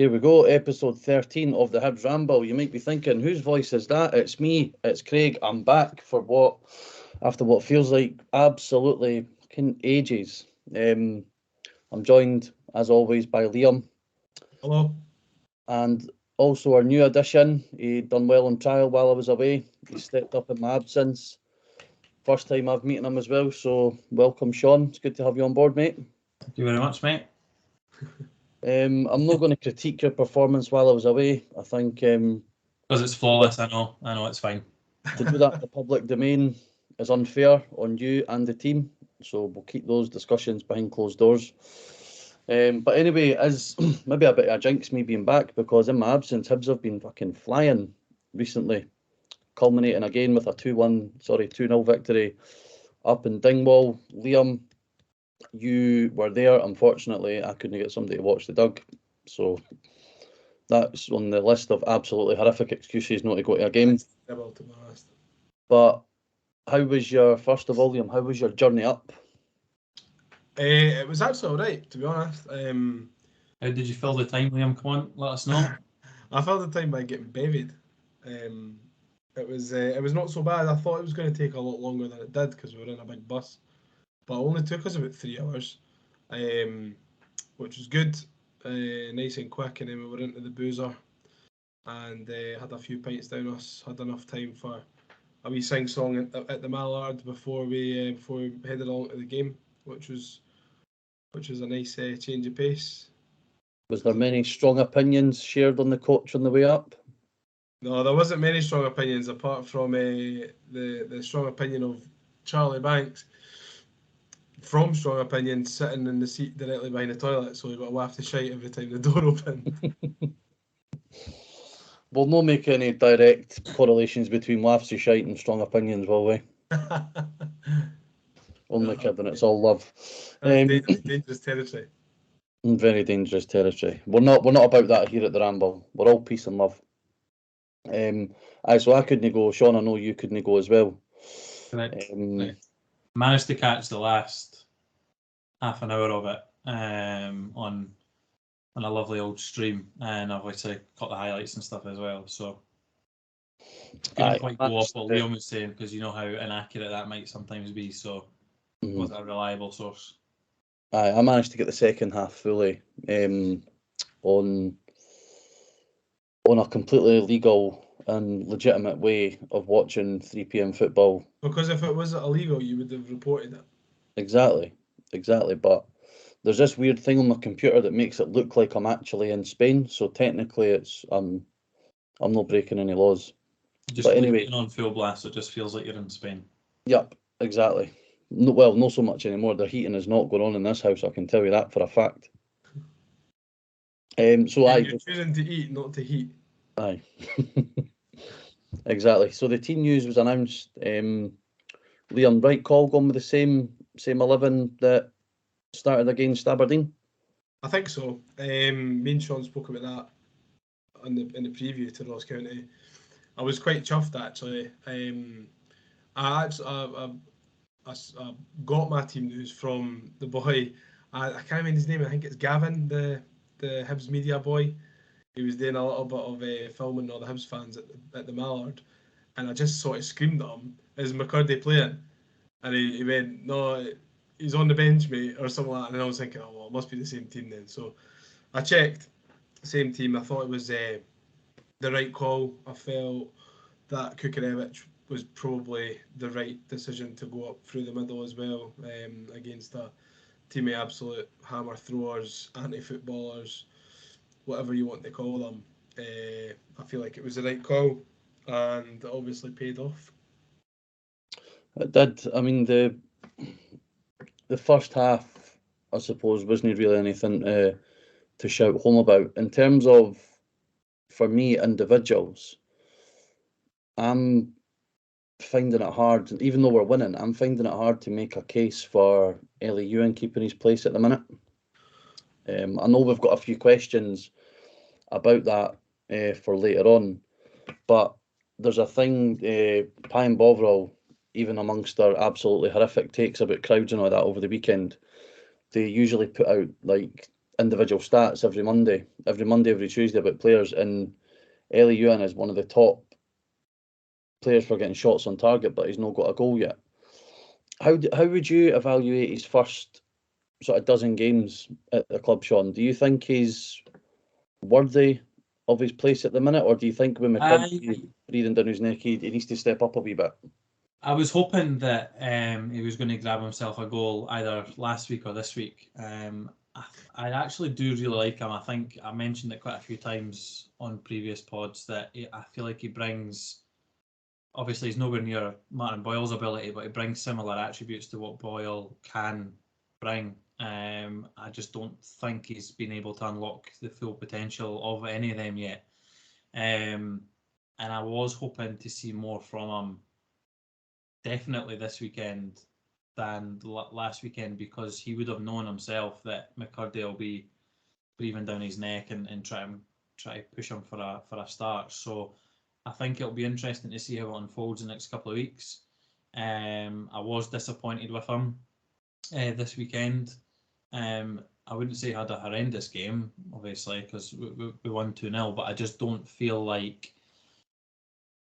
Here we go, episode 13 of the Hibs Ramble. You might be thinking, whose voice is that? It's me, it's Craig. I'm back after what feels like absolutely ages. I'm joined, as always, by Liam. Hello. And also our new addition. He done well on trial while I was away. He stepped up in my absence. First time I've met him as well, so welcome, Shaun. It's good to have you on board, mate. Thank you very much, mate. I'm not going to critique your performance while I was away. I think because it's flawless. I know it's fine. To do that in the public domain is unfair on you and the team. So we'll keep those discussions behind closed doors. But anyway, as maybe a bit of a jinx me being back, because in my absence, Hibs have been fucking flying recently, culminating again with a 2-0 victory up in Dingwall. Liam, you were there. Unfortunately, I couldn't get somebody to watch the Dug. So that's on the list of absolutely horrific excuses not to go to a game. But how was your, first of all, Liam, how was your journey up? It was actually all right, to be honest. How did you fill the time, Liam? Come on, let us know. I filled the time by getting bevied. It was not so bad. I thought it was going to take a lot longer than it did because we were in a big bus. But it only took us about 3 hours, which was good, nice and quick. And then we were into the boozer and had a few pints down us. Had enough time for a wee sing-song at the Mallard before we headed on to the game, which was a nice change of pace. Was there many strong opinions shared on the coach on the way up? No, there wasn't many strong opinions apart from the strong opinion of Charlie Banks. From strong opinion, sitting in the seat directly behind the toilet, so he got a waft of shite every time the door opened. We'll not make any direct correlations between wafts of shite and strong opinions, will we? Only kidding, it's all love. Dangerous territory. Very dangerous territory. We're not about that here at the Ramble. We're all peace and love. So I couldn't go. Shaun, I know you couldn't go as well. Managed to catch the last half an hour of it on a lovely old stream, and I've obviously caught the highlights and stuff as well. So couldn't quite go off what Liam was saying, because you know how inaccurate that might sometimes be. So was a reliable source. I managed to get the second half fully on a completely legal and legitimate way of watching 3 p.m. football. Because if it was illegal, you would have reported it. Exactly. But there's this weird thing on my computer that makes it look like I'm actually in Spain. So technically, it's I'm not breaking any laws. Just anyway, on full blast, so it just feels like you're in Spain. Yep, exactly. No, well, not so much anymore. The heating is not going on in this house. I can tell you that for a fact. You're choosing to eat, not to heat. Aye. Exactly. So the team news was announced. Liam, right call, going with the same 11 that started against Aberdeen? I think so. Me and Shaun spoke about that in the preview to Ross County. I was quite chuffed actually. I got my team news from the boy. I can't remember his name. I think it's Gavin, the Hibs media boy. He was doing a little bit of filming all the Hibs fans at the Mallard, and I just sort of screamed at him, "Is McCurdy playing?" And he went, "No, he's on the bench, mate," or something like that. And I was thinking, oh, well, it must be the same team then. So I checked, same team. I thought it was the right call. I felt that Kukarevich was probably the right decision to go up through the middle as well, against a team of absolute hammer throwers, anti-footballers, whatever you want to call them. I feel like it was the right call, and it obviously paid off. It did. I mean, the first half, I suppose, wasn't really anything to shout home about. In terms of, for me, individuals, I'm finding it hard, even though we're winning, I'm finding it hard to make a case for Ellie Ewan keeping his place at the minute. I know we've got a few questions about that for later on, but there's a thing, Pine Bovril, even amongst their absolutely horrific takes about crowds and all that over the weekend, they usually put out like individual stats every Monday, every Tuesday about players, and Ellie Ewan is one of the top players for getting shots on target, but he's not got a goal yet. How would you evaluate his first sort of dozen games at the club, Shaun? Do you think he's worthy of his place at the minute, or do you think with McCurdy breathing down his neck, he needs to step up a wee bit? I was hoping that he was going to grab himself a goal either last week or this week. I actually do really like him. I think I mentioned it quite a few times on previous pods that I feel like he brings, obviously he's nowhere near Martin Boyle's ability, but he brings similar attributes to what Boyle can bring. I just don't think he's been able to unlock the full potential of any of them yet. And I was hoping to see more from him definitely this weekend than last weekend, because he would have known himself that McCurdy will be breathing down his neck and try to push him for a start. So I think it'll be interesting to see how it unfolds in the next couple of weeks. I was disappointed with him this weekend. I wouldn't say he had a horrendous game, obviously, because we won 2-0, but I just don't feel like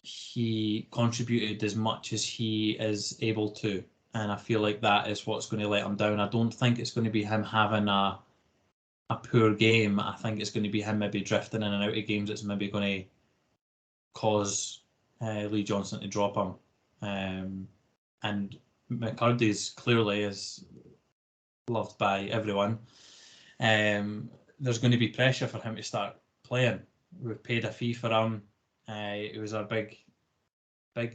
he contributed as much as he is able to. And I feel like that is what's going to let him down. I don't think it's going to be him having a poor game. I think it's going to be him maybe drifting in and out of games that's maybe going to cause Lee Johnson to drop him. And McCurdy's clearly is loved by everyone. There's going to be pressure for him to start playing. We've paid a fee for him. It was our big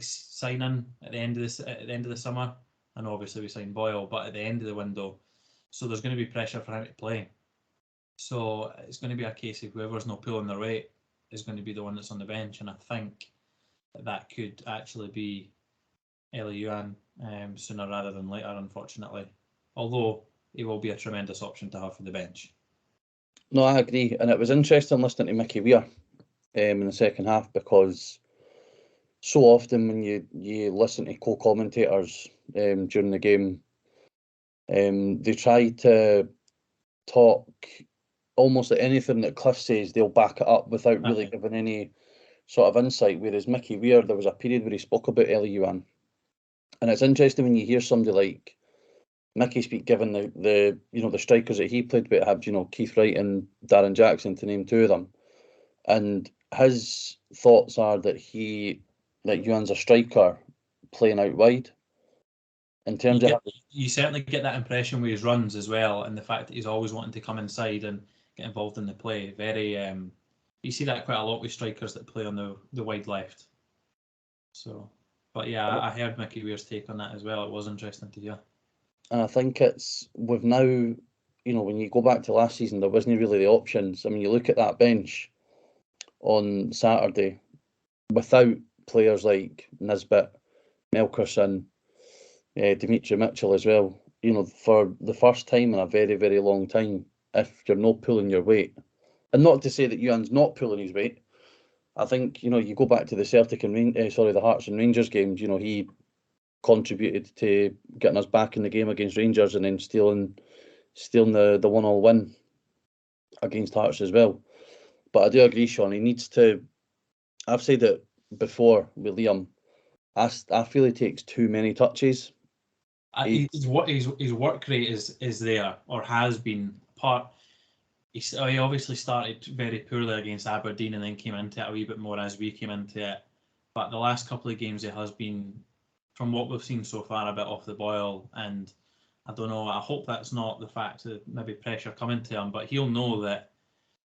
signing at the end of the summer, and obviously we signed Boyle, but at the end of the window, so there's going to be pressure for him to play. So it's going to be a case of whoever's not pulling their weight is going to be the one that's on the bench, and I think that could actually be Ellie Ewan sooner rather than later, unfortunately. Although he will be a tremendous option to have for the bench. No, I agree, and it was interesting listening to Mickey Weir in the second half, because so often when you listen to co-commentators during the game, they try to talk almost like anything that Cliff says, they'll back it up without really giving any sort of insight. Whereas Mickey Weir, there was a period where he spoke about Ellie Ewan, and it's interesting when you hear somebody like Mickey speak, given the strikers that he played with, had Keith Wright and Darren Jackson, to name two of them, and his thoughts are that Ewan's a striker playing out wide. In terms you certainly get that impression with his runs as well, and the fact that he's always wanting to come inside and get involved in the play. Very, you see that quite a lot with strikers that play on the wide left. So, but yeah, I heard Mickey Weir's take on that as well. It was interesting to hear. And I think we've now, when you go back to last season, there wasn't really the options. I mean, you look at that bench on Saturday without players like Nisbet, Melkerson, Dimitri Mitchell as well. For the first time in a very, very long time, if you're not pulling your weight, and not to say that Ewan's not pulling his weight, I think you go back to the Celtic and the Hearts and Rangers games. He contributed to getting us back in the game against Rangers, and then stealing the 1-1 win against Hearts as well. But I do agree, Shaun, he needs to. I've said it before with Liam. I feel he takes too many touches. His work rate is there, or has been. He obviously started very poorly against Aberdeen and then came into it a wee bit more as we came into it. But the last couple of games, it has been, from what we've seen so far, a bit off the boil. And I don't know, I hope that's not the fact that maybe pressure coming to him, but he'll know that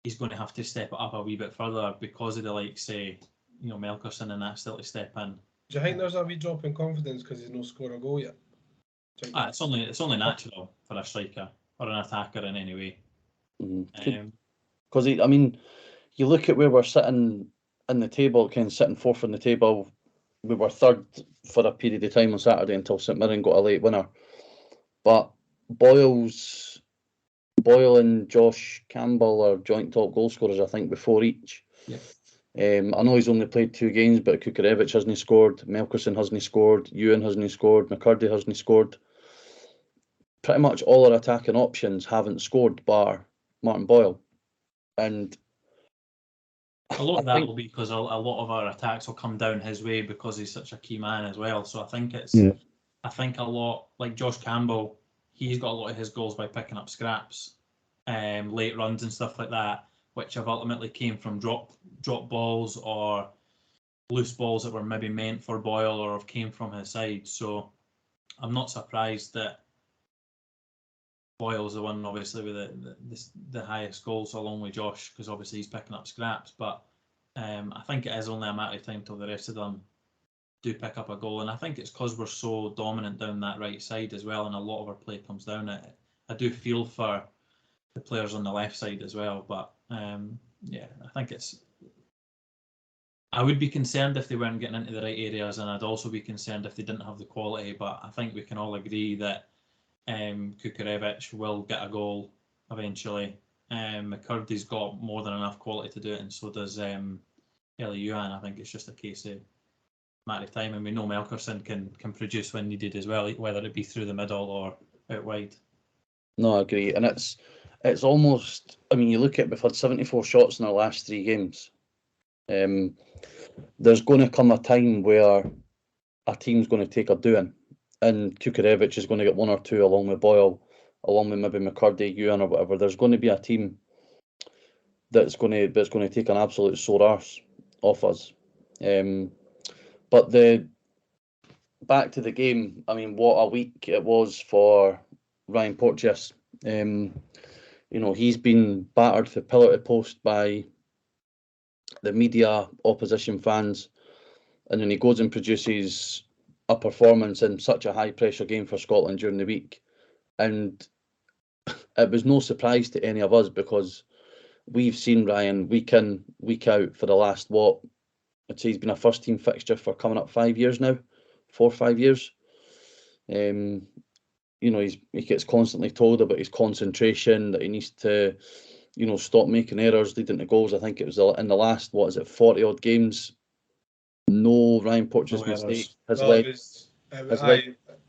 he's going to have to step it up a wee bit further because of the likes, say, Melkerson and that still to step in. Do you think there's a wee drop in confidence because he's not scored a goal yet? It's only natural for a striker or an attacker in any way. Because you look at where we're sitting in the table, kind of sitting fourth in the table. We were third for a period of time on Saturday until St Mirren got a late winner. But Boyle and Josh Campbell are joint top goal scorers, I think, before each. Yeah. I know he's only played 2 games, but Kukarevich hasn't scored, Melkerson hasn't scored, Ewan hasn't scored, McCurdy hasn't scored. Pretty much all our attacking options haven't scored, bar Martin Boyle. And A lot I of that think- will be because a lot of our attacks will come down his way because he's such a key man as well. So I think I think a lot, like Josh Campbell, he's got a lot of his goals by picking up scraps, late runs and stuff like that, which have ultimately came from drop balls or loose balls that were maybe meant for Boyle or have came from his side. So I'm not surprised that Boyle's the one obviously with the highest goals along with Josh, because obviously he's picking up scraps. But I think it is only a matter of time till the rest of them do pick up a goal, and I think it's because we're so dominant down that right side as well, and a lot of our play comes down it. I do feel for the players on the left side as well, but yeah, I think it's. I would be concerned if they weren't getting into the right areas, and I'd also be concerned if they didn't have the quality. But I think we can all agree that Kukurevich will get a goal eventually. McCurdy's got more than enough quality to do it, and so does Eli Yuan. I think it's just a case of matter of time, and we know Melkerson can produce when needed as well, whether it be through the middle or out wide. No, I agree, and it's almost. I mean, you look at, we've had 74 shots in our last 3 games. There's going to come a time where a team's going to take a doing, and Kukurevich is going to get 1 or 2 along with Boyle, along with maybe McCurdy, Ewan or whatever. There's going to be a team that's going to take an absolute sore arse off us. But back to the game, I mean, what a week it was for Ryan Porteous. He's been battered for pillar to post by the media, opposition fans, and then he goes and produces a performance in such a high pressure game for Scotland during the week. And it was no surprise to any of us, because we've seen Ryan week in, week out for the last, I'd say he's been a first team fixture for coming up 5 years now, 4 or 5 years. He gets constantly told about his concentration, that he needs to, stop making errors leading to goals. I think it was in the last, 40 odd games, no Ryan Porteous mistake has led.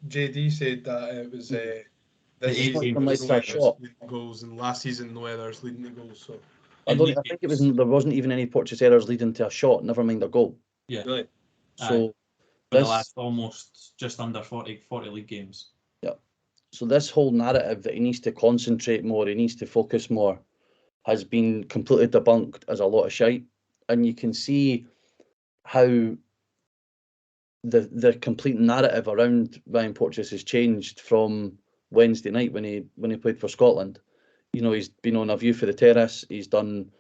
JD said that it was this season was led to a shot. leading goals, and last season the Weathers leading the goals. So I think it was, there wasn't even any Porteous errors leading to a shot, never mind a goal. Yeah. Really? So for the last almost just under 40 league games. Yeah. So this whole narrative that he needs to concentrate more, he needs to focus more, has been completely debunked as a lot of shite. And you can see how the complete narrative around Ryan Porteous has changed from Wednesday night when he played for Scotland. He's been on A View for the Terrace. He's done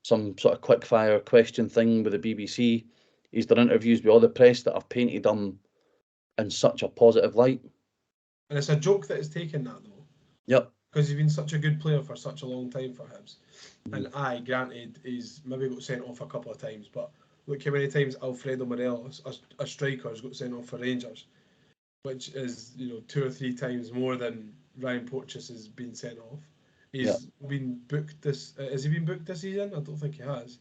some sort of quick fire question thing with the BBC. He's done interviews with all the press that have painted him in such a positive light. And it's a joke that it's taken that though. Yep. Because he's been such a good player for such a long time for Hibs. And granted, he's maybe got sent off a couple of times, but look how many times Alfredo Morelos, a striker, has got sent off for Rangers, which is 2 or 3 times more than Ryan Porteous has been sent off. He's been booked this. Has he been booked this season? I don't think he has.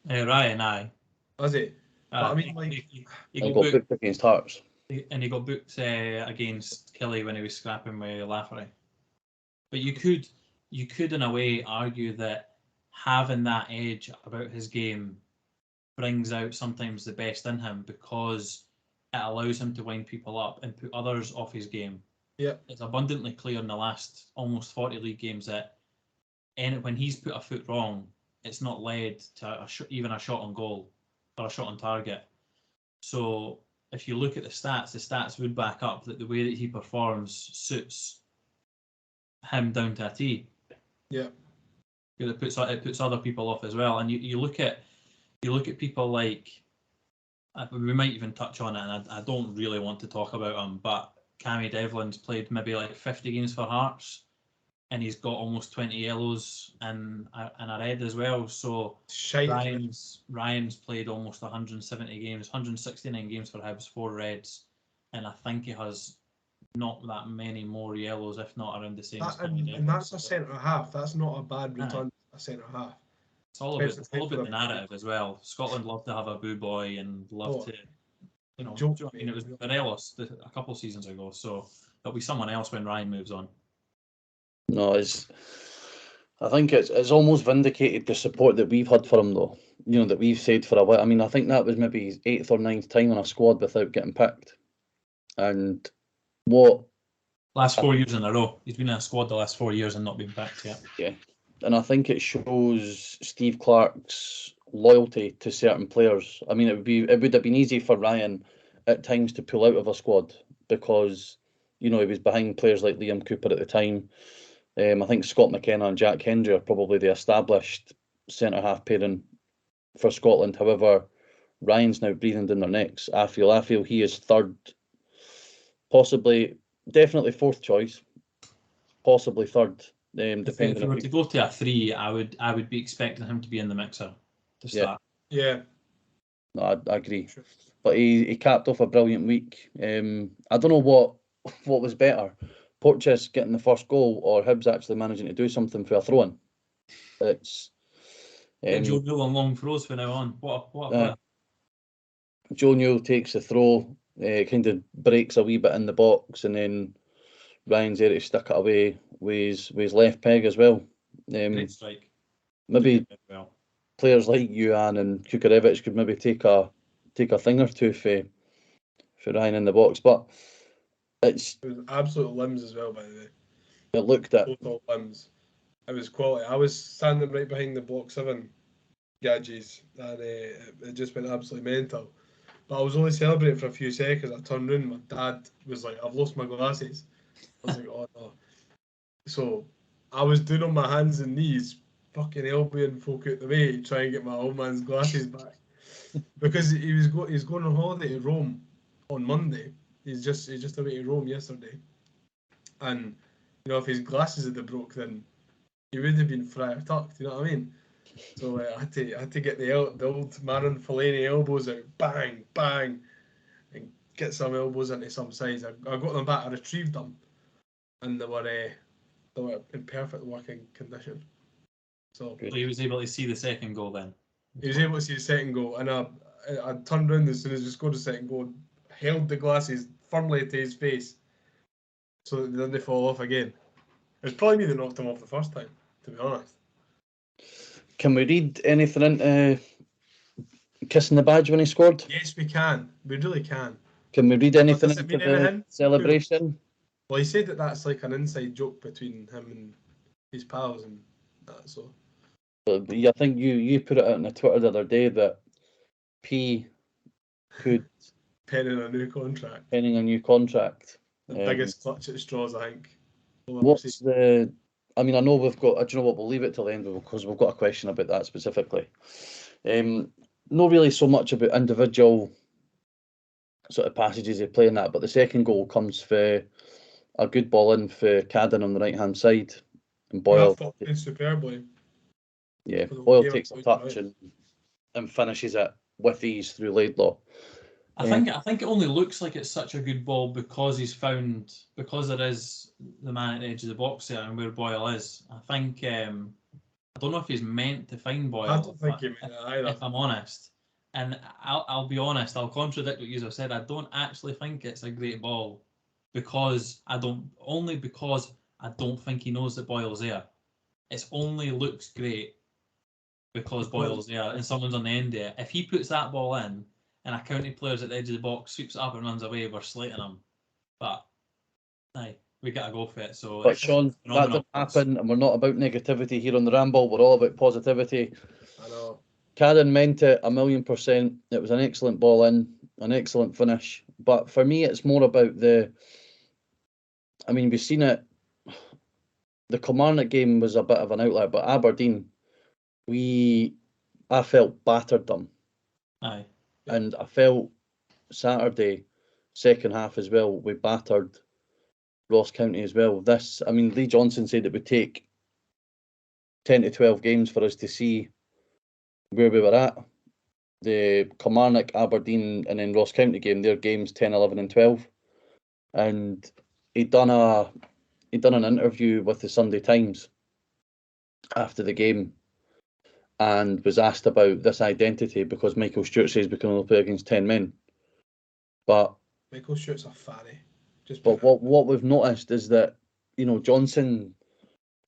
Ryan, aye. Has he? But I mean, he got booked against Hearts, and he got booked against Kelly when he was scrapping with Lafferty. But you could in a way argue that having that edge about his game brings out sometimes the best in him, because it allows him to wind people up and put others off his game. Yeah, it's abundantly clear in the last almost 40 league games that when he's put a foot wrong, it's not led to even a shot on goal or a shot on target. So if you look at the stats would back up that the way that he performs suits him down to a T. Yeah. It puts other people off as well. And you look at people like, we might even touch on it, and I don't really want to talk about him, but Cammy Devlin's played maybe like 50 games for Hearts, and he's got almost 20 yellows and a red as well. So Ryan's played almost 170 games, 169 games for Hibs, 4 reds, and I think he has not that many more yellows, if not around the same. And that's a centre half. That's not a bad return. A centre half. It's all about the narrative as well. Scotland love to have a boo boy and love to, I mean, it was Morelos a couple of seasons ago, so there'll be someone else when Ryan moves on. No, I think it's almost vindicated the support that we've had for him, though. You know, that we've said for a while. I mean, I think that was maybe his 8th or 9th time on a squad without getting picked. And what Last 4 years in a row. He's been in a squad the last 4 years and not been picked yet. Yeah, and I think it shows Steve Clarke's loyalty to certain players. I mean, it would have been easy for Ryan at times to pull out of a squad because, you know, he was behind players like Liam Cooper at the time. I think Scott McKenna and Jack Hendry are probably the established centre half pairing for Scotland. However, Ryan's now breathing down their necks. I feel he is third, definitely fourth choice, possibly third. If Depending we on were to go to a 3, I would be expecting him to be in the mixer to start. Yeah. No, I agree. Sure. But he capped off a brilliant week. I don't know what was better, Porteous getting the first goal or Hibs actually managing to do something for a throw-in. It's Joe Newell on long throws from now on. What a player. Joe Newell takes the throw, kind of breaks a wee bit in the box, and then Ryan's there to stick it away with his left peg as well. Great strike. Maybe players like Yuan and Kukarevich could maybe take a thing or two for Ryan in the box, but it was absolute limbs as well, by the way. It looked at total limbs. It was quality. I was standing right behind the block 7 gadgets, and it just went absolutely mental. But I was only celebrating for a few seconds. I turned around, my dad was like, "I've lost my glasses." I was like, "Oh no!" So I was doing on my hands and knees, fucking elbowing folk out the way to try and get my old man's glasses back, because he's going on holiday to Rome on Monday. He's just away to Rome yesterday, and you know, if his glasses had broke, then he would have been friar tucked. You know what I mean? So I had to get the old Maron Fellaini elbows out, bang, bang, and get some elbows into some sides. I got them back. I retrieved them, and they were in perfect working condition. So he was able to see the second goal then. He was able to see the second goal, and I turned around as soon as he scored the second goal, held the glasses firmly to his face, so that they didn't fall off again. It was probably me that knocked him off the first time, to be honest. Can we read anything into kissing the badge when he scored? Yes, we can. We really can. Can we read anything into the celebration? Well, he said that that's like an inside joke between him and his pals and that. So. I think you put it out on the Twitter the other day that P could penning a new contract. The biggest clutch at straws, I think. What's the? I mean, I know we've got. Do you know what? We'll leave it till the end because we've got a question about that specifically. Not really so much about individual sort of passages of playing that, but the second goal comes for a good ball in for Cadden on the right hand side, and Boyle. I thought superbly. Yeah, Boyle takes a touch and finishes it with ease through Laidlaw. I think it only looks like it's such a good ball because there is the man at the edge of the box there and where Boyle is. I think I don't know if he's meant to find Boyle. I don't think he meant that either. If I'm honest, and I'll be honest, I'll contradict what you have said. I don't actually think it's a great ball because I don't think he knows that Boyle's there. It only looks great because Boyle's there and someone's on the end there. If he puts that ball in and a county player's at the edge of the box, sweeps it up and runs away, we're slating him. But aye, we gotta go for it. So, but Shaun, that didn't happen, and we're not about negativity here on the Ramble. We're all about positivity. I know. Cadden meant it 1,000,000%. It was an excellent ball in, an excellent finish. But for me, it's more about I mean, we've seen it. The Kilmarnock game was a bit of an outlier, but Aberdeen, I felt battered them. Aye. And I felt Saturday, second half as well, we battered Ross County as well. Lee Johnson said it would take 10 to 12 games for us to see where we were at. The Kilmarnock, Aberdeen, and then Ross County game, their games 10, 11, and 12. And he'd done an interview with the Sunday Times after the game and was asked about this identity because Michael Stewart says we can only play against 10 men. But Michael Stewart's a fanny. But what we've noticed is that, Johnson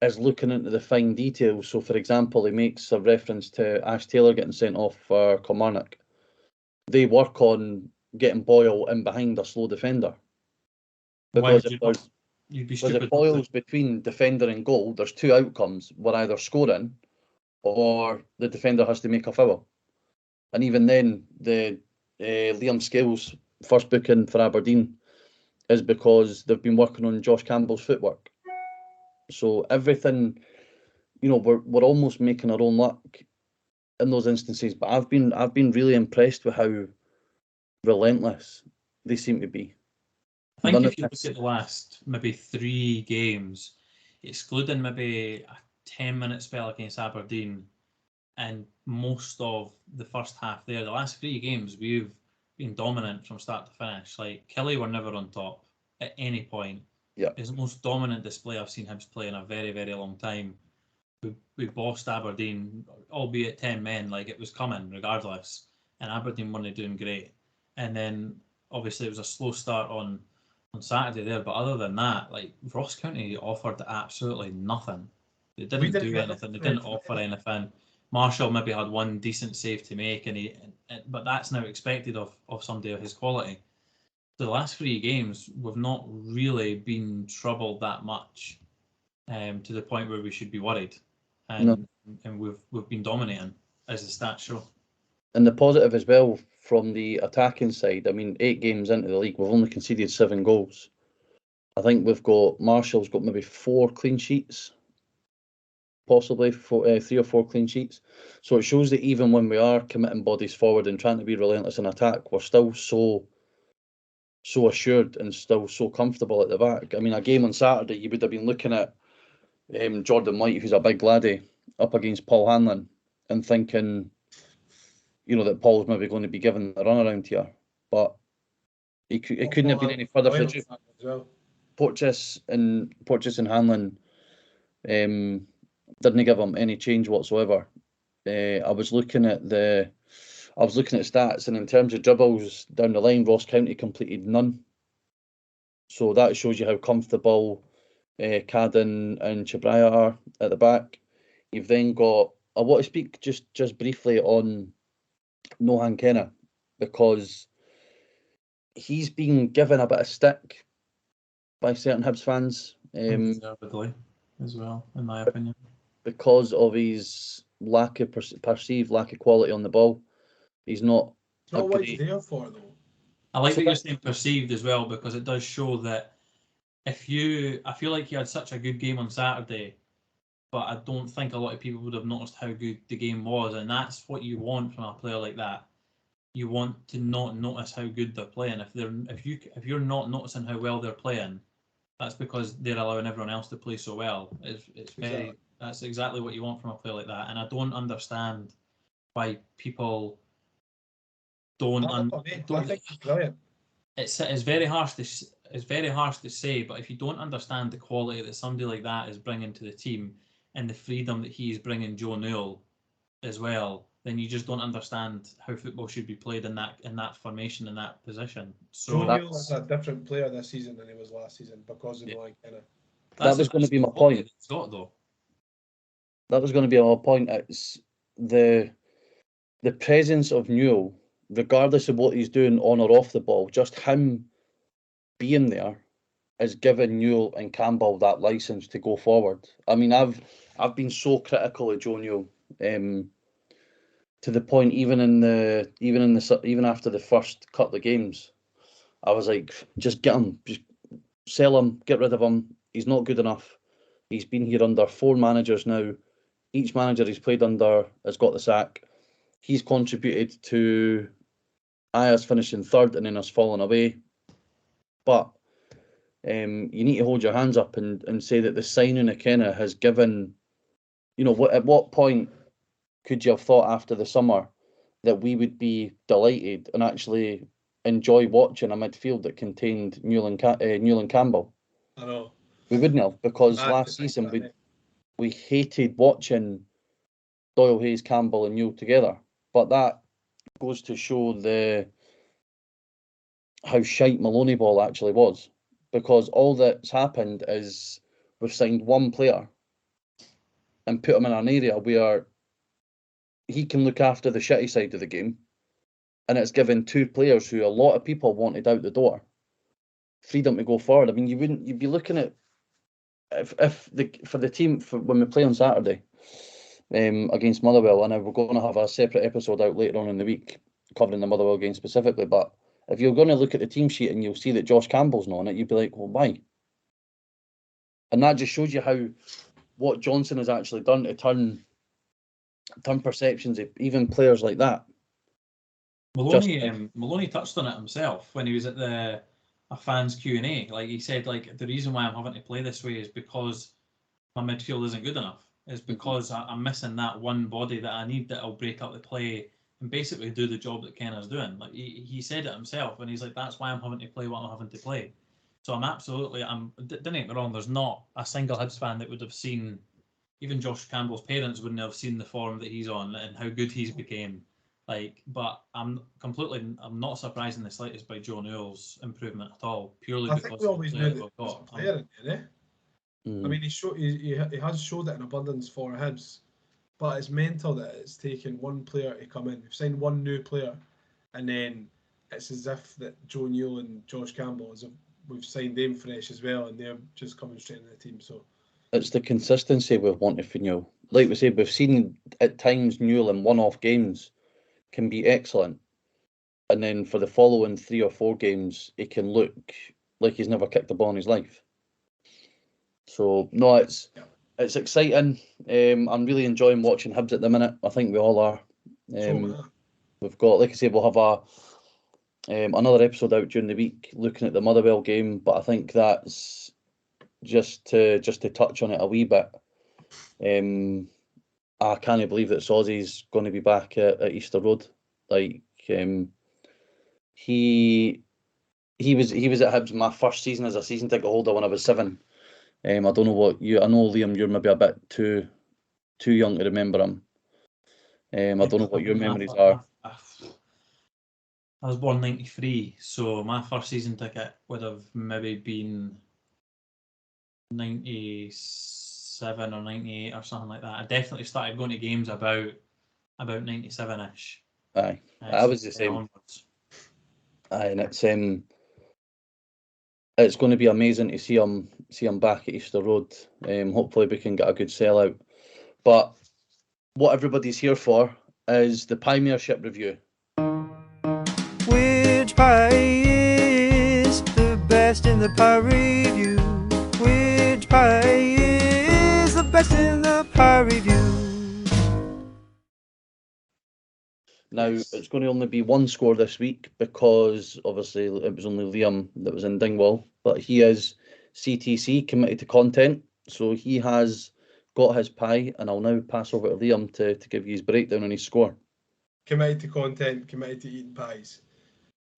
is looking into the fine details. So, for example, he makes a reference to Ash Taylor getting sent off for Kilmarnock. They work on getting Boyle in behind a slow defender. Why Because would you if there's, not? You'd be because stupid if not to. Boyle's between defender and goal, there's two outcomes. We're either scoring or the defender has to make a foul. And even then, the Liam Scales first booking for Aberdeen is because they've been working on Josh Campbell's footwork. So everything, we're almost making our own luck in those instances. But I've been really impressed with how relentless they seem to be. I think if you look at the last maybe 3 games, excluding maybe a 10-minute spell against Aberdeen and most of the first half there, the last 3 games we've been dominant from start to finish. Like Kelly were never on top at any point. Yeah. It's the most dominant display I've seen Hibs play in a very, very long time. We bossed Aberdeen, albeit 10 men, like it was coming regardless. And Aberdeen weren't doing great. And then obviously it was a slow start on Saturday there, but other than that, like Ross County offered absolutely nothing. They didn't do anything. They didn't offer anything. Marshall maybe had one decent save to make, but that's now expected of somebody of his quality. The last 3 games, we've not really been troubled that much, to the point where we should be worried, and we've been dominating, as the stats show. And the positive as well from the attacking side, I mean, 8 games into the league, we've only conceded 7 goals. I think Marshall's got maybe 4 clean sheets, possibly 3 or 4 clean sheets. So it shows that even when we are committing bodies forward and trying to be relentless in attack, we're still so assured and still so comfortable at the back. I mean, a game on Saturday, you would have been looking at Jordan White, who's a big laddie, up against Paul Hanlon, and thinking, that Paul's maybe going to be given the run around here. But it couldn't have been any further from the truth. Porteous and Hanlon didn't give him any change whatsoever. I was looking at stats, and in terms of dribbles down the line, Ross County completed none. So that shows you how comfortable Cadden and Chabraya are at the back. You've then got. I want to speak just briefly on Nohan Kenna, because he's been given a bit of stick by certain Hibs fans. Deservedly, as well, in my opinion. Because of his perceived lack of quality on the ball. He's not. It's not what he's there for, though. I like that you're saying perceived as well, because it does show that I feel like you had such a good game on Saturday, but I don't think a lot of people would have noticed how good the game was, and that's what you want from a player like that. You want to not notice how good they're playing. If you're not noticing how well they're playing, that's because they're allowing everyone else to play so well. That's exactly what you want from a player like that, and I don't understand why people don't. I think he's brilliant. It's very harsh to say, but if you don't understand the quality that somebody like that is bringing to the team and the freedom that he's bringing Joe Newell as well, then you just don't understand how football should be played in that formation, in that position. So Joe Newell is a different player this season than he was last season because of Nohan Kenna. That was going to be my point. That was going to be my point. It's the presence of Newell, regardless of what he's doing on or off the ball, just him being there is giving Newell and Campbell that license to go forward. I mean, I've been so critical of Joe Newell, to the point even after the first couple of games, I was like, just get him, just sell him, get rid of him. He's not good enough. He's been here under 4 managers now. Each manager he's played under has got the sack. He's contributed to us finishing 3rd and then us falling away. But you need to hold your hands up and say that the signing of Kenna has given, at what point could you have thought after the summer that we would be delighted and actually enjoy watching a midfield that contained Newell and Campbell? I know. We wouldn't have, because last season we hated watching Doyle, Hayes, Campbell and Newell together. But that goes to show how shite Maloney ball actually was, because all that's happened is we've signed one player and put him in an area where he can look after the shitty side of the game, and it's given two players who a lot of people wanted out the door freedom to go forward. I mean, you'd be looking at for the team for when we play on Saturday against Motherwell, and we're going to have a separate episode out later on in the week covering the Motherwell game specifically. But if you're going to look at the team sheet and you'll see that Josh Campbell's not on it, you'd be like, well, why? And that just shows you what Johnson has actually done to turn perceptions of even players like that. Maloney touched on it himself when he was at a fans Q&A. Like he said, like the reason why I'm having to play this way is because my midfield isn't good enough. Is because I'm missing that one body that I need that'll break up the play and basically do the job that Kenner's doing. Like he said it himself, and he's like, that's why I'm having to play what I'm having to play. So don't get me wrong, there's not a single Hibs fan that would have seen, even Josh Campbell's parents wouldn't have seen the form that he's on and how good he's became. Like, but I'm not surprised in the slightest by Joe Newell's improvement at all, purely because think we always knew that we've got. Player, I mean, he has showed it in abundance for Hibs, but it's mental that it's taken one player to come in. We've signed one new player, and then it's as if that Joe Newell and Josh Campbell, as if we've signed them fresh as well, and they're just coming straight into the team. So it's the consistency we've wanted for Newell. Like we said, we've seen at times Newell in one-off games can be excellent, and then for the following 3 or 4 games, he can look like he's never kicked a ball in his life. So no, it's exciting. I'm really enjoying watching Hibs at the minute. I think we all are. We've got, like I say, we'll have another episode out during the week looking at the Motherwell game, but I think that's just to touch on it a wee bit. I can't believe that Sozzie's going to be back at Easter Road. Like he was at Hibs my first season as a season ticket holder when I was 7. I don't know what I know, Liam, you're maybe a bit too young to remember him. I don't know what your memories are. I was born 93, so my first season ticket would have maybe been 97 or 98 or something like that. I definitely started going to games about 97-ish. Aye, I was the same. Onwards. Aye, and it's going to be amazing to see him back at Easter Road. Hopefully we can get a good sellout. But what everybody's here for is the Piemiership review. Which pie is the best in the pie review? Which pie is the best in the pie review? Now, it's going to only be one score this week because obviously it was only Liam that was in Dingwall, but he is CTC, committed to content, so he has got his pie, and I'll now pass over to Liam to give you his breakdown on his score. Committed to content, committed to eating pies.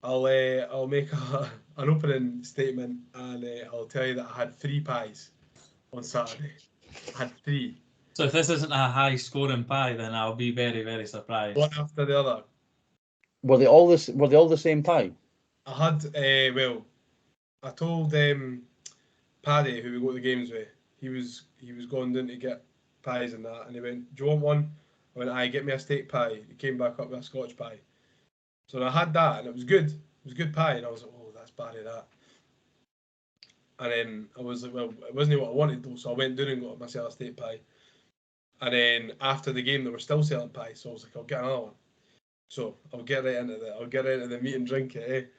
I'll make an opening statement, and I'll tell you that I had 3 pies on Saturday. I had 3. So if this isn't a high scoring pie, then I'll be very, very surprised. One after the other. Were they all the same pie? I had I told Paddy, who we go to the games with, he was going down to get pies and that, and he went, "Do you want one?" I went, "Aye, get me a steak pie." He came back up with a Scotch pie. So I had that, and it was good. It was good pie, and I was like, "Oh, that's Barry, that." And then I was like, "Well, it wasn't what I wanted though," so I went down and got myself a steak pie. And then after the game, they were still selling pies, so I was like, "I'll get another one." So I'll get right into the meat and drink it.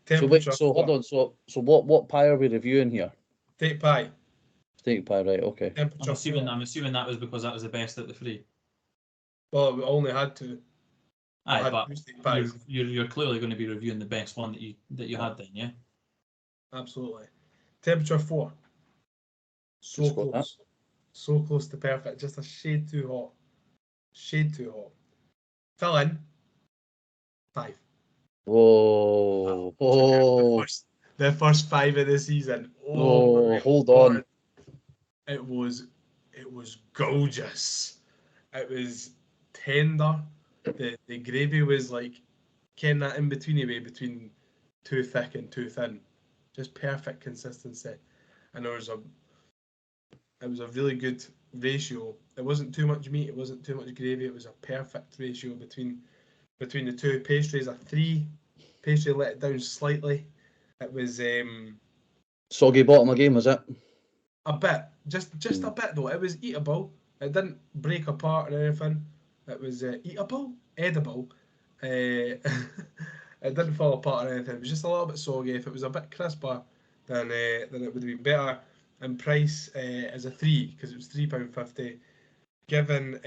Temperature. So hold on. So what pie are we reviewing here? Steak pie. Steak pie, right? Okay. Temperature. I'm assuming that was because that was the best at the 3. Well, we only had 2. Aye, but you're clearly going to be reviewing the best one that you had then, yeah? Absolutely. Temperature 4. So close. So close to perfect. Just a shade too hot. Fill in. 5. Whoa. The first 5 of the season. Hold on. It was gorgeous. It was tender. The gravy was like, ken that in between way between too thick and too thin. Just perfect consistency. And there was It was a really good ratio. It wasn't too much meat. It wasn't too much gravy. It was a perfect ratio between the two. Pastry's a 3. Pastry let it down slightly. It was Soggy bottom of game, was it? a bit, just a bit though. It was eatable. It didn't break apart or anything. It was eatable, edible. It didn't fall apart or anything. It was just a little bit soggy. If it was a bit crisper, then it would have been better. And price is a 3 because it was £3.50. Given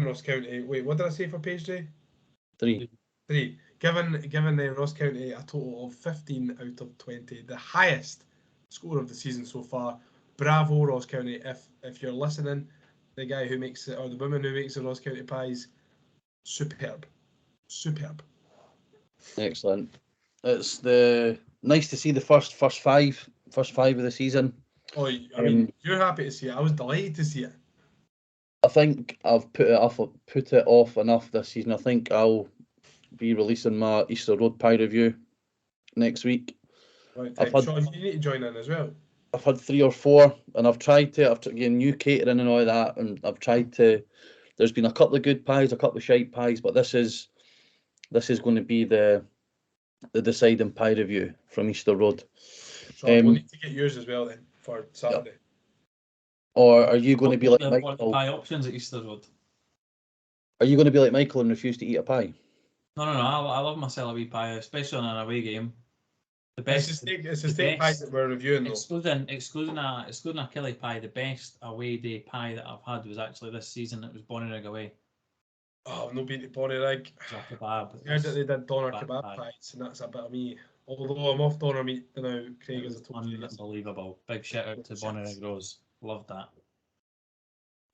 Ross County. Wait, what did I say for pastry? 3. 3. Given Ross County a total of 15 out of 20, the highest score of the season so far. Bravo, Ross County. If you're listening, the guy who makes it, or the woman who makes the Ross County pies, superb. Excellent. It's nice to see the first five of the season. Oh, I mean, you're happy to see it. I was delighted to see it. I think I've put it off enough this season. I think I'll be releasing my Easter Road pie review next week. Right, Shaun, you need to join in as well. I've had 3 or 4, and I've tried to. I've again new catering and all that, and I've tried to. There's been a couple of good pies, a couple of shite pies, but this is going to be the deciding pie review from Easter Road. Shaun, we'll need to get yours as well then for Saturday. Yep. Or are you going to be like Michael? What are the pie options at Easter Road? Are you going to be like Michael and refuse to eat a pie? No. I love myself a wee pie, especially on an away game. The best. It's a steak pie that we're reviewing though. Excluding a Kelly pie, the best away day pie that I've had was actually this season. It was Bonnyrigg away. Oh, I've not been to Bonnyrigg. Kebab. I heard that they did doner kebab pies, and that's a bit of me. Although I'm off doner meat now, Craig, as I told you. Unbelievable. Big shout out to Bonnyrigg Rose. Loved that.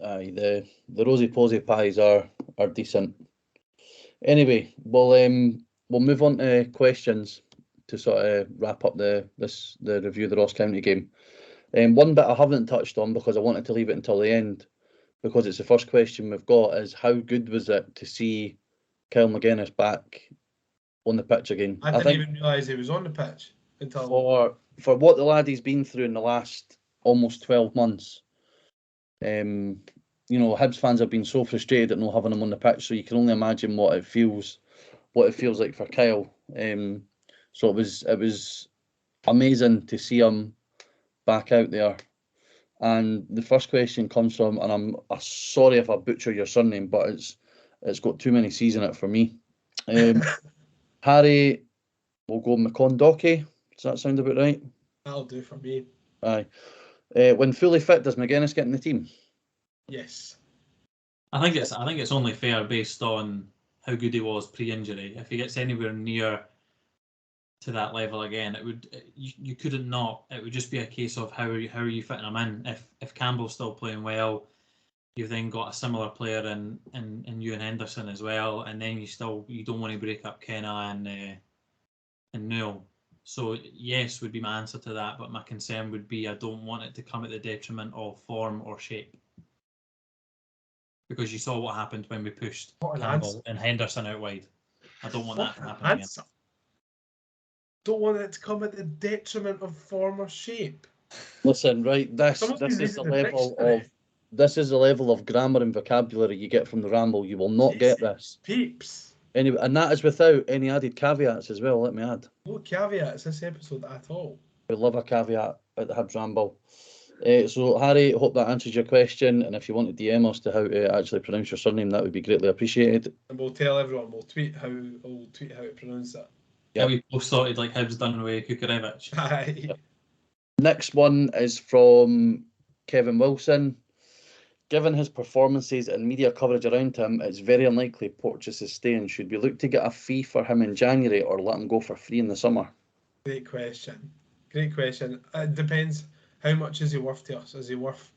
Aye, the rosy posy pies are decent. Anyway, we'll move on to questions to sort of wrap up the review of the Ross County game. One bit I haven't touched on because I wanted to leave it until the end, because it's the first question we've got, is how good was it to see Kyle McGuinness back on the pitch again? I didn't even realise he was on the pitch until for what the laddie's been through in the last almost 12 months. Hibs fans have been so frustrated at not having him on the pitch, so you can only imagine what it feels like for Kyle. So it was amazing to see him back out there. And the first question comes from, and I'm sorry if I butcher your surname, but it's got too many C's in it for me. Harry, we'll go McCondockey. Does that sound about right? That'll do for me. Aye. When fully fit, does McGuinness get in the team? Yes. I think it's only fair based on how good he was pre-injury. If he gets anywhere near to that level again, you couldn't not. It would just be a case of how are you fitting him in. If Campbell's still playing well, you've then got a similar player in Ewan Henderson as well, and then you don't want to break up Kenna and Newell. So yes would be my answer to that, but my concern would be I don't want it to come at the detriment of form or shape. Because you saw what happened when we pushed Campbell and Henderson out wide. I don't want that to happen again. Don't want it to come at the detriment of form or shape. Listen, right, this is the level of grammar and vocabulary you get from the Ramble. You will not get this. Peeps. Anyway, and that is without any added caveats as well, let me add. No caveats this episode at all. We love a caveat at the Hibs Ramble. So, Harry, hope that answers your question. And if you want to DM us to how to actually pronounce your surname, that would be greatly appreciated. And we'll tell everyone. We'll tweet how to pronounce it. Yeah, we both started like Hibs done away Kukarevich. Yep. Next one is from Kevin Wilson. Given his performances and media coverage around him, it's very unlikely Porteous is staying. Should we look to get a fee for him in January or let him go for free in the summer? Great question. It depends. How much is he worth to us? Is he worth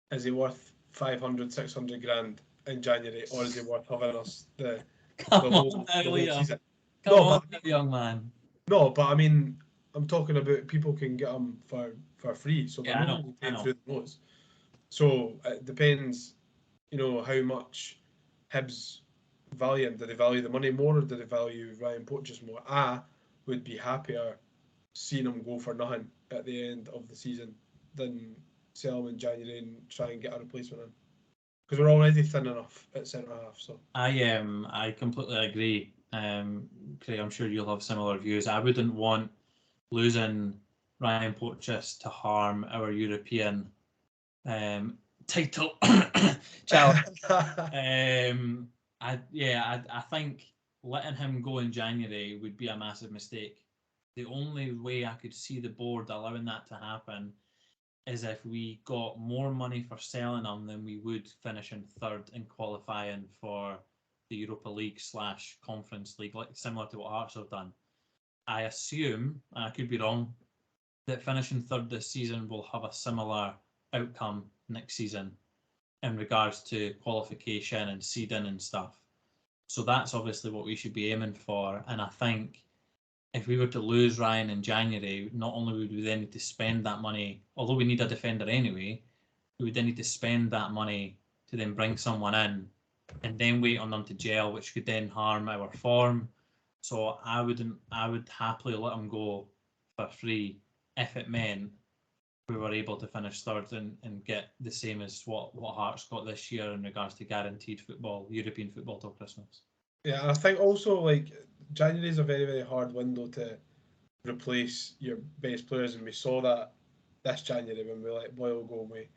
500, 600 grand in January, or is he worth having us the whole season? Come on, young man. No, but I mean, I'm talking about people can get him for free, so they're not really paying through the nose. So it depends, how much Hibs value him. Do they value the money more, or do they value Ryan Porteous more? I would be happier seeing him go for nothing at the end of the season than sell him in January and try and get a replacement in. Because we're already thin enough at centre half. So I completely agree. Craig, I'm sure you'll have similar views. I wouldn't want losing Ryan Porteous to harm our European title challenge. I think letting him go in January would be a massive mistake. The only way I could see the board allowing that to happen is if we got more money for selling him than we would finishing third in qualifying for the Europa League / Conference League, like similar to what Hearts have done. I assume, and I could be wrong, that finishing third this season will have a similar outcome next season in regards to qualification and seeding and stuff. So that's obviously what we should be aiming for. And I think if we were to lose Ryan in January, not only would we then need to spend that money, although we need a defender anyway, we would then need to spend that money to then bring someone in and then wait on them to gel, which could then harm our form. So I would happily let him go for free if it meant we were able to finish third and get the same as what Hearts got this year in regards to guaranteed football, European football till Christmas. yeah, and I think also like January is a very, very hard window to replace your best players, and we saw that this January when we let Boyle go and we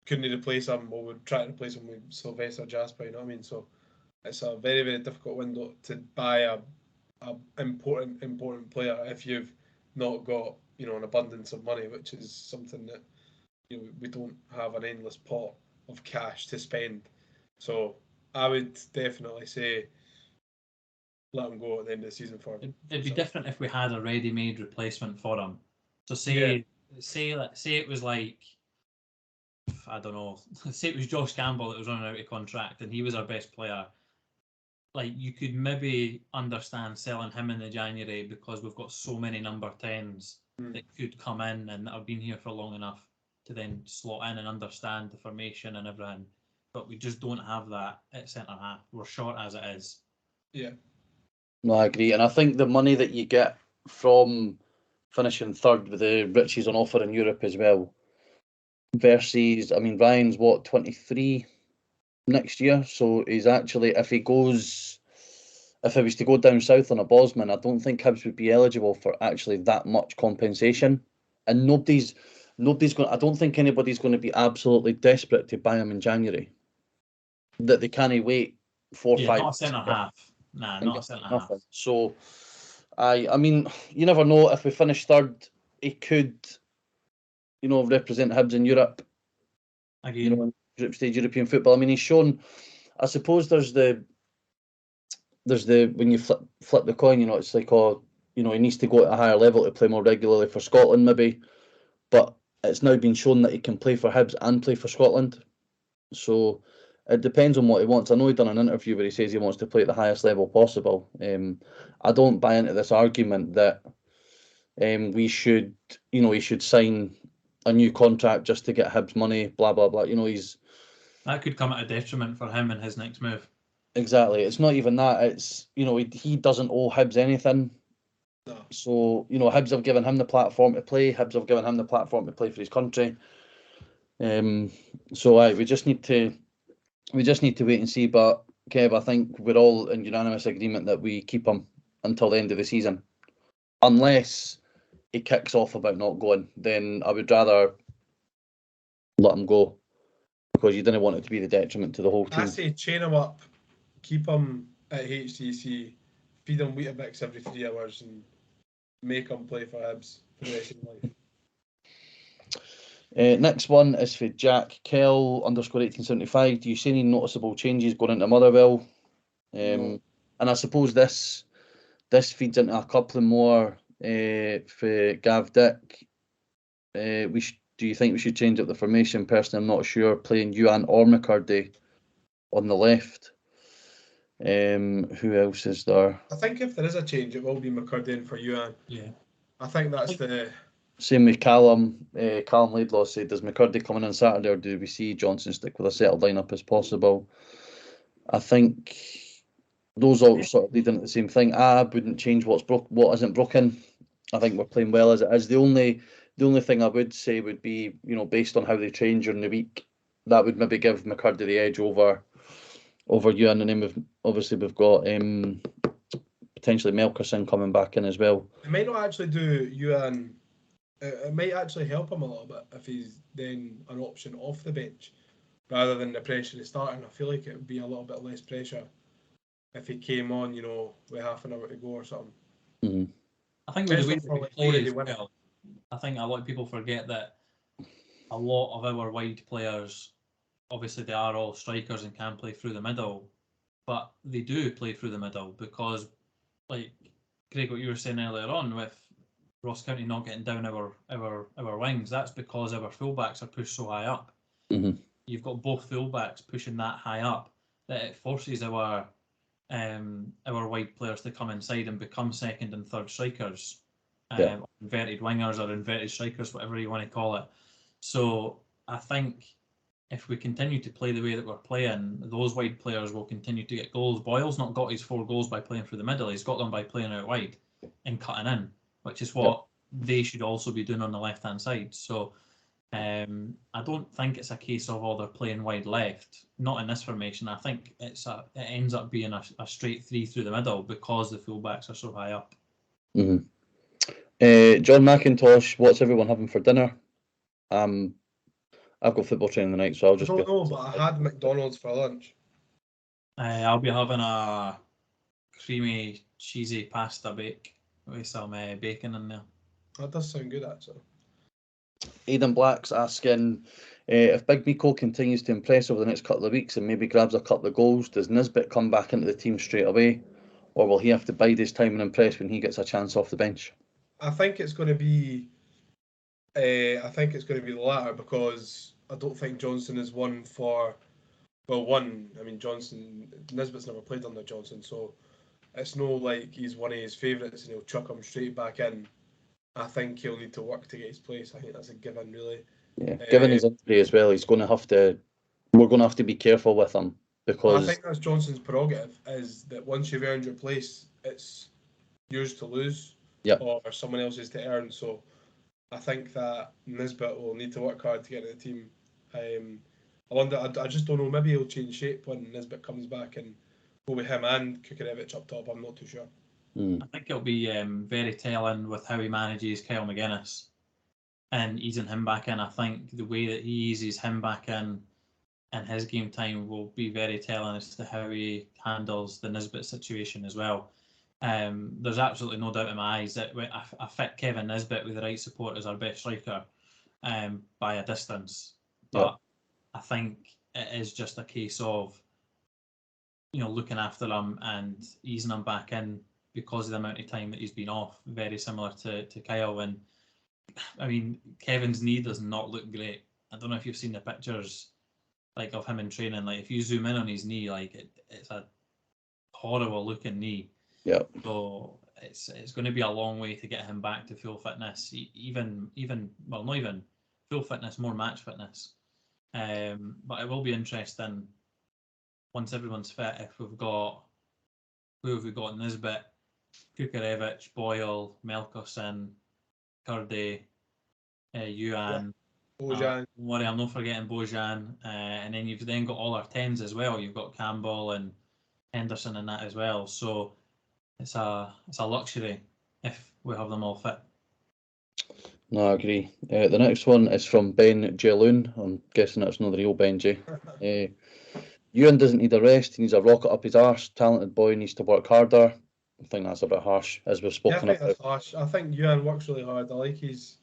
couldn't replace him. Well, we tried to replace him with Sylvester Jasper, you know what I mean? So it's a very, very difficult window to buy a important player if you've not got, you know, an abundance of money, which is something that, you know, we don't have an endless pot of cash to spend. So I would definitely say let him go at the end of the season for him. It'd be different if we had a ready-made replacement for him. So say it was like, I don't know, say it was Josh Campbell that was running out of contract and he was our best player. Like, you could maybe understand selling him in the January because we've got so many number 10s that could come in and that have been here for long enough to then slot in and understand the formation and everything. But we just don't have that at centre half. We're short as it is. Yeah. No, I agree. And I think the money that you get from finishing third with the riches on offer in Europe as well, versus, I mean, Ryan's what, 23 next year? So he's actually, if he was to go down south on a Bosman, I don't think Hibs would be eligible for actually that much compensation. And nobody's going, I don't think anybody's going to be absolutely desperate to buy him in January. That they can't wait 4 or 5 not a centre half. Nah, not a centre half. So, I mean, you never know. If we finish third, he could, you know, represent Hibs in Europe. Again. You know, in group stage European football. I mean, he's shown. I suppose there's the when you flip the coin, you know, it's like, oh, you know, he needs to go at a higher level to play more regularly for Scotland, maybe. But it's now been shown that he can play for Hibs and play for Scotland. So it depends on what he wants. I know he done an interview where he says he wants to play at the highest level possible. I don't buy into this argument that we should, you know, he should sign a new contract just to get Hibs money, blah, blah, blah. You know, that could come at a detriment for him in his next move. Exactly. It's not even that. It's, you know, he doesn't owe Hibs anything. No. So, you know, Hibs have given him the platform to play. Hibs have given him the platform to play for his country. So we just need to wait and see. But Kev, I think we're all in unanimous agreement that we keep him until the end of the season, unless he kicks off about not going. Then I would rather let him go because you didn't want it to be the detriment to the whole team. I say chain him up, keep him at HTC, feed him Weetabix every 3 hours, and make him play for Hibs for the rest of his life. Next one is for Jack Kell _1875. Do you see any noticeable changes going into Motherwell? No. And I suppose this feeds into a couple more for Gav Dick. Do you think we should change up the formation? Personally, I'm not sure. Playing Yuan or McCurdy on the left. Who else is there? I think if there is a change, it will be McCurdy in for Yuan. Yeah. I think that's the... Same with Callum. Callum Laidlaw said, does McCurdy come in on Saturday or do we see Johnson stick with a settled lineup as possible? I think those all sort of lead into the same thing. I wouldn't change what isn't broken. I think we're playing well as it is. The The only thing I would say would be, you know, based on how they train during the week, that would maybe give McCurdy the edge over you. And the name of, obviously we've got potentially Melkerson coming back in as well. It might not actually do Ewan. It might actually help him a little bit if he's then an option off the bench rather than the pressure of starting. I feel like it would be a little bit less pressure if he came on, you know, with half an hour to go or something. Mm-hmm. I think with the way Especially that for, we like, play already as winning. well, I think a lot of people forget that a lot of our wide players, obviously they are all strikers and can play through the middle, but they do play through the middle because, like Craig, what you were saying earlier on with Ross County not getting down our wings, that's because our fullbacks are pushed so high up. Mm-hmm. You've got both fullbacks pushing that high up that it forces our wide players to come inside and become second and third strikers, inverted wingers or inverted strikers, whatever you want to call it. So I think if we continue to play the way that we're playing, those wide players will continue to get goals. Boyle's not got his 4 goals by playing through the middle. He's got them by playing out wide and cutting in, which is what they should also be doing on the left-hand side. So I don't think it's a case of they're playing wide left. Not in this formation. I think it ends up being a straight 3 through the middle because the fullbacks are so high up. Mm-hmm. John McIntosh, what's everyone having for dinner? I've got football training tonight, so I'll just. I don't know, but I had McDonald's for lunch. I'll be having a creamy, cheesy pasta bake with some bacon in there. That does sound good, actually. Aidan Black's asking if Big Miko continues to impress over the next couple of weeks and maybe grabs a couple of goals, does Nisbet come back into the team straight away, or will he have to bide his time and impress when he gets a chance off the bench? I think it's going to be. I think it's going to be the latter because I don't think Johnson is one for. Well, one. I mean, Nisbet's never played under Johnson, so it's no like he's one of his favourites and he'll chuck him straight back in. I think he'll need to work to get his place. I think that's a given, really. Yeah, given his injury as well, he's going to have to. We're going to have to be careful with him because. I think that's Johnson's prerogative. Is that once you've earned your place, it's yours to lose, or someone else's to earn. So I think that Nisbet will need to work hard to get into the team. I wonder. I just don't know. Maybe he'll change shape when Nisbet comes back and go with him and Kukarevich up top. I'm not too sure. I think it'll be very telling with how he manages Kyle McGuinness and easing him back in. I think the way that he eases him back in and his game time will be very telling as to how he handles the Nisbet situation as well. There's absolutely no doubt in my eyes that I fit Kevin Nisbet with the right support as our best striker by a distance. But I think it is just a case of, you know, looking after him and easing him back in because of the amount of time that he's been off, very similar to Kyle. And I mean, Kevin's knee does not look great. I don't know if you've seen the pictures like of him in training. Like if you zoom in on his knee, like it's a horrible looking knee. Yeah. So it's going to be a long way to get him back to full fitness. Even well, not even full fitness, more match fitness. But it will be interesting once everyone's fit. If we've got who have we got? Nisbet, Kukarevich, Boyle, Melkerson, Curdy, Ewan. Bojan. Don't worry, I'm not forgetting Bojan. And then you've then got all our 10s as well. You've got Campbell and Henderson and that as well. So it's a luxury if we have them all fit. No, I agree. The next one is from Ben Jeloon. I'm guessing that's not the real Benji. Ewan doesn't need a rest. He needs a rocket up his arse. Talented boy, needs to work harder. I think that's a bit harsh, as we've spoken I think about. that's harsh. I think Ewan works really hard. I like his.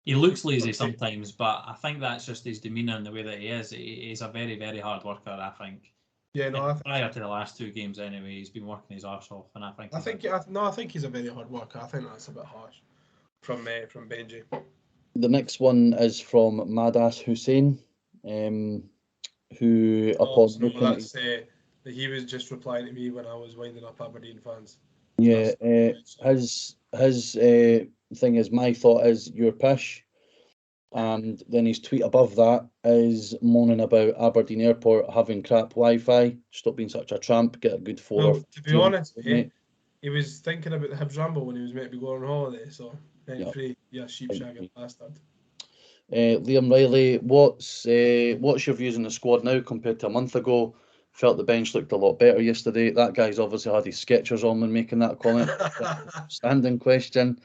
He looks lazy sometimes, but I think that's just his demeanour and the way that he is. He's a very, very hard worker, I think. Yeah, no. Prior to the last 2 games, anyway, he's been working his arse off, and I think. I think he's a very hard worker. I think that's a bit harsh from Benji. The next one is from Madass Hussein, who upon looking at that he was just replying to me when I was winding up Aberdeen fans. Yeah, his thing is, my thought is you're pish, and then his tweet above that is moaning about Aberdeen Airport having crap Wi-Fi. Stop being such a tramp. Get a good 4. Well, to be honest, he was thinking about the Hibs Ramble when he was meant to be going on holiday. So Rent free, you sheep shagging bastard. Liam Riley, what's your views on the squad now compared to a month ago? Felt the bench looked a lot better yesterday. That guy's obviously had his Skechers on when making that comment. Standing question.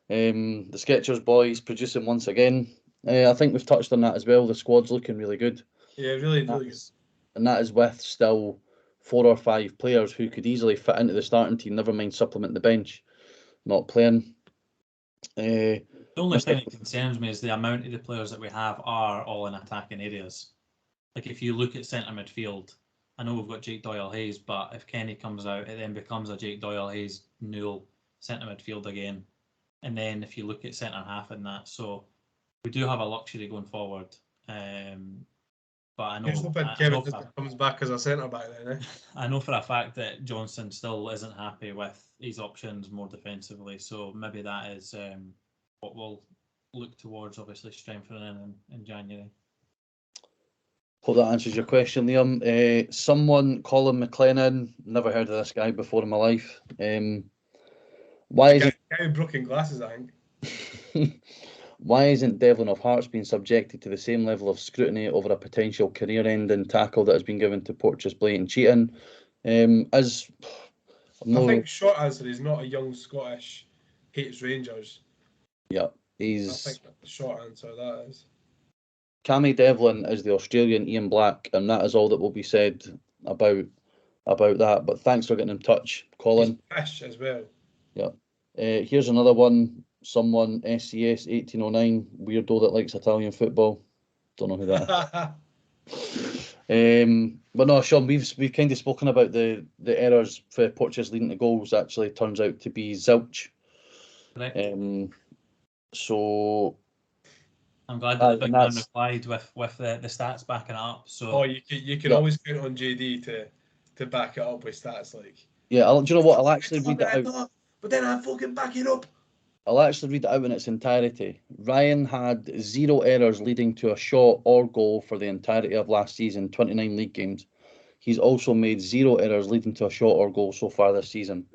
The Skechers boys producing once again. I think we've touched on that as well. The squad's looking really good. Yeah, really good. And that is with still 4 or 5 players who could easily fit into the starting team, never mind supplement the bench, not playing. The only thing that concerns me is the amount of the players that we have are all in attacking areas. Like if you look at centre midfield, I know we've got Jake Doyle-Hayes, but if Kenny comes out, it then becomes a Jake Doyle-Hayes Newell centre midfield again. And then if you look at centre half in that, so we do have a luxury going forward. But I know, Kevin comes back as a centre back then. I know for a fact that Johnson still isn't happy with his options more defensively, so maybe that is what we'll look towards, obviously strengthening in January. Hope that answers your question, Liam. Someone, Colin McLennan, never heard of this guy before in my life. Why is guy with broken glasses, I think. Why isn't Devlin of Hearts being subjected to the same level of scrutiny over a potential career-ending tackle that has been given to Porteous blatant cheating? I think short answer is not a young Scottish hates Rangers. Yeah, I think the short answer that is. Cammy Devlin is the Australian Ian Black, and that is all that will be said about that. But thanks for getting in touch, Colin. He's fish as well. Yeah. Here's another one. Someone, SCS 1809, weirdo that likes Italian football. Don't know who that is. But no, Shaun, we've kind of spoken about the errors for Porteous leading to goals. Actually, turns out to be zilch. Correct. So I'm glad that the big man replied with the stats backing it up. So you can always count on JD to back it up with stats like. Yeah, do you know what? I'll actually read it out. But then I fucking back it up. I'll actually read it out in its entirety. Ryan had 0 errors leading to a shot or goal for the entirety of last season, 29 league games. He's also made 0 errors leading to a shot or goal so far this season.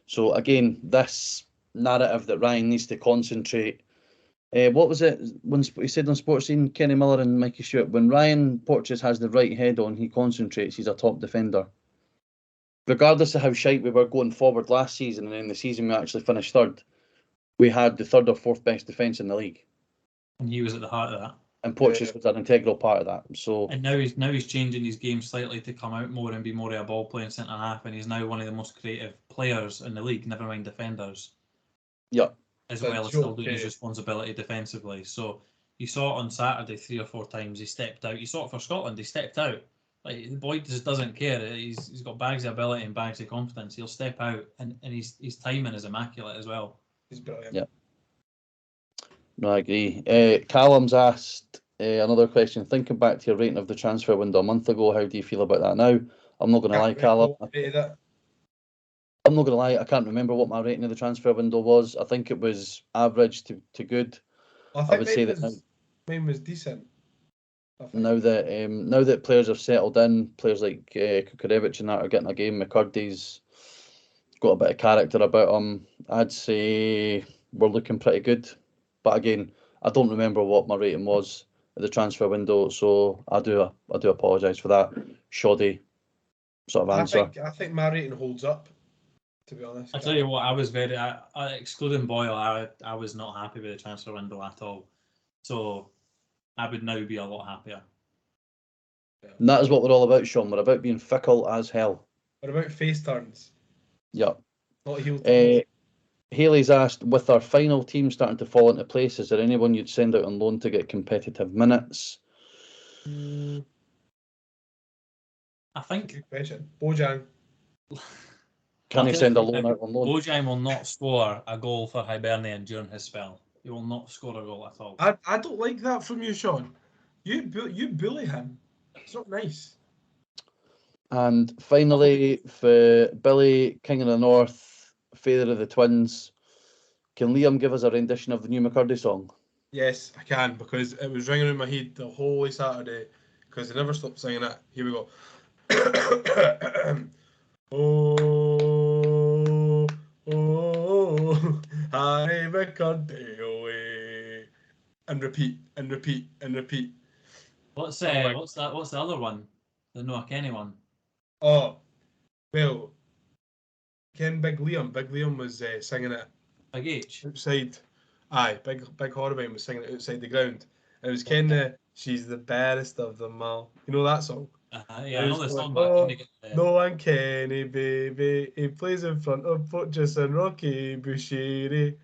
So again, this narrative that Ryan needs to concentrate. What was it when he said on Sports Scene, Kenny Miller and Mikey Stewart, when Ryan Porteous has the right head on, he concentrates, he's a top defender. Regardless of how shite we were going forward last season and in the season we actually finished third, we had the 3rd or 4th best defence in the league. And he was at the heart of that. And Porteous was an integral part of that. So and now he's changing his game slightly to come out more and be more of a ball playing centre half, and he's now one of the most creative players in the league, never mind defenders. Yeah. As well as still doing his responsibility defensively. So you saw it on Saturday 3 or 4 times. He stepped out. You saw it for Scotland. He stepped out. Like the boy just doesn't care. He's got bags of ability and bags of confidence. He'll step out, and his timing is immaculate as well. He's brilliant. Yeah. No, I agree. Callum's asked another question. Thinking back to your rating of the transfer window a month ago, how do you feel about that now? I'm not going to lie, Callum. I'm not going to lie, I can't remember what my rating of the transfer window was. I think it was average to good. I would say that mine was decent. Now that players have settled in, players like Kukarevich and that are getting a game, McCurdy's got a bit of character about him, I'd say we're looking pretty good. But again, I don't remember what my rating was at the transfer window, so I do apologise for that shoddy sort of answer. I think my rating holds up, to be honest. I tell you what, I was excluding Boyle, I was not happy with the transfer window at all. So I would now be a lot happier. And that is what we're all about, Shaun. We're about being fickle as hell. We're about face turns. Yeah. Not heel turns. Haley's asked, with our final team starting to fall into place, is there anyone you'd send out on loan to get competitive minutes? I think. Good question. Bojang. Can he send a loan out on loan? Bojang will not score a goal for Hibernian during his spell. He will not score a goal at all. I don't like that from you, Shaun. You bully him. It's not nice. And finally, for Billy, King of the North, father of the twins, can Liam give us a rendition of the new McCurdy song? Yes, I can, because it was ringing in my head the whole Saturday, because they never stopped singing it. Here we go. Oh, oh, Harry McCurdy away. And repeat, and repeat, and repeat. What's Oh my- what's that? What's the other one? The Noah Kenny one. Oh, well, Ken Big Liam. Big Liam was singing it Big H. outside. Aye, Big Horribane was singing it outside the ground. And it was Ken the She's the Baddest of Them All. You know that song? Yeah, I know the Who's song, going, but I "Oh, can't get the... No one Kenny, baby. He plays in front of Porteous and Rocky Bushiri.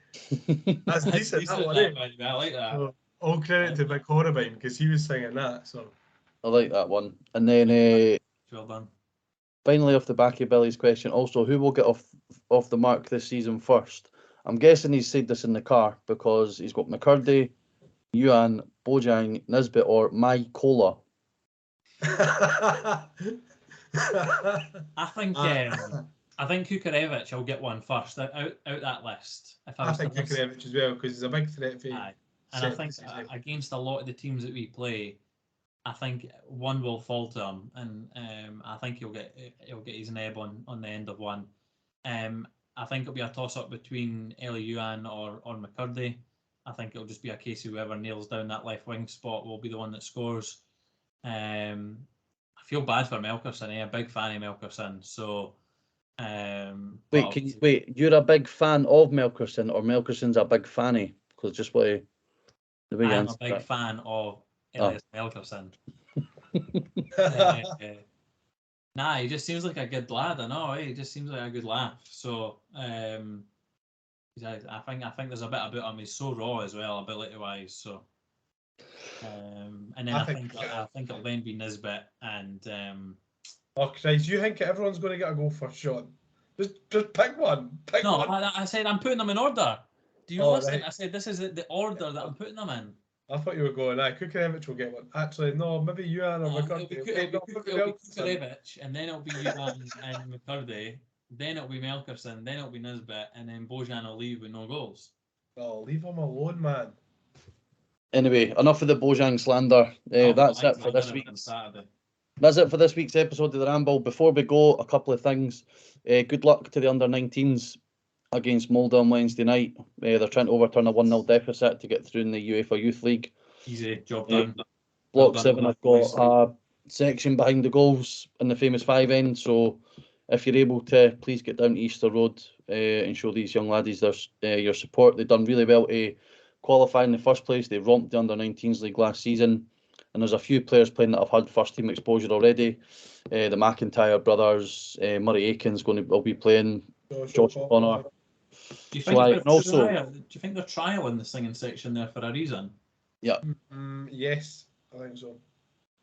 That's That's decent, that decent, one, that eh? one. I like that. So, all credit to Big Horribane because he was singing that. So I like that one. And then Well done. finally, off the back of Billy's question, also, who will get off the mark this season first? I'm guessing he's said this in the car because he's got McCurdy, Yuan, Bojang, Nisbet, or My Cola. I think Kukarevich will get one first out that list. If I I was think to list. Kukarevich as well because he's a big threat for you. Aye. And I think against a lot of the teams that we play, I think one will fall to him, and I think he'll get his neb on the end of one. I think it'll be a toss up between Eli Yuan or McCurdy. I think it'll just be a case of whoever nails down that left wing spot will be the one that scores. I feel bad for Melkerson. A big fan of Melkerson. So Wait, you're a big fan of Melkerson, or Melkerson's a big fanny? Because just the way you I'm a answer big that. fan of Elias Melkerson. Nah, he just seems like a good lad. I know, he just seems like a good laugh. So I think there's a bit about him. He's so raw as well, ability wise. So and then I think it'll then be Nisbet and Oh Christ! You think everyone's going to get a goal first, Shaun? Just pick one. Pick no, one. I said I'm putting them in order. Do you Oh, listen? right. I said this is the order that I'm putting them in. I thought you were going. Kukarevich will get one. Actually, no. Maybe Yuan or It'll be McCurdy. Kukarevich, and then it'll be Yuan and McCurdy. Then it'll be Melkerson. Then it'll be Nisbet, and then Bojan will leave with no goals. Oh, leave him alone, man. Anyway, enough of the Bojang slander. That's it for this week's. That's it for this week's episode of the Ramble. Before we go, a couple of things. Good luck to the under-19s against Molde on Wednesday night. They're trying to overturn a 1-0 deficit to get through in the UEFA Youth League. Easy, job done. Block 7 have got a section behind the goals in the famous 5 end, so if you're able to, please get down to Easter Road and show these young laddies your support. They've done really well to qualify in the first place. They romped the under-19s league last season, and there's a few players playing that have had first team exposure already. The McIntyre brothers, Murray Aiken's will be playing, Josh O'Connor. Do you think they're trialing the singing section there for a reason? Yeah. Yes, I think so.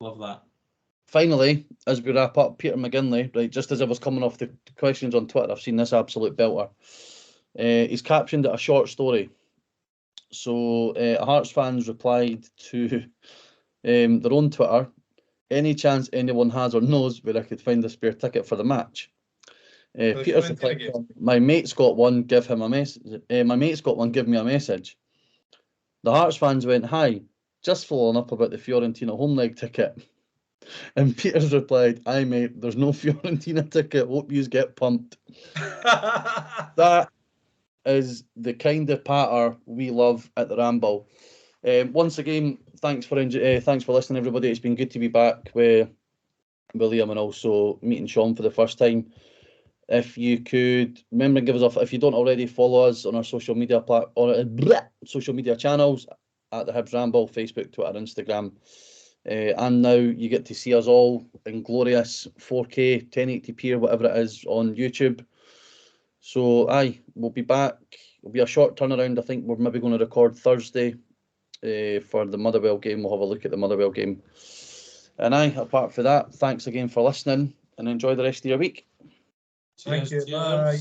Love that. Finally, as we wrap up, Peter McGinley, right, just as I was coming off the questions on Twitter, I've seen this absolute belter. He's captioned it a short story. So Hearts fans replied to their own Twitter, any chance anyone has or knows where I could find a spare ticket for the match? Peter's replied, my mate's got one, give him a message. My mate's got one, give me a message. The Hearts fans went, hi, just following up about the Fiorentina home leg ticket. And Peter's replied, aye mate, there's no Fiorentina ticket, hope yous get pumped. That is the kind of patter we love at the Ramble. Once again, thanks for listening, everybody. It's been good to be back with William and also meeting Shaun for the first time. If you could remember and give us if you don't already, follow us on our social media social media channels at the Hibs Ramble, Facebook, Twitter, Instagram. And now you get to see us all in glorious 4K, 1080p or whatever it is on YouTube. So we'll be back. It'll be a short turnaround. I think we're maybe going to record Thursday for the Motherwell game. We'll have a look at the Motherwell game. And apart from that, thanks again for listening and enjoy the rest of your week. Thank you. Bye.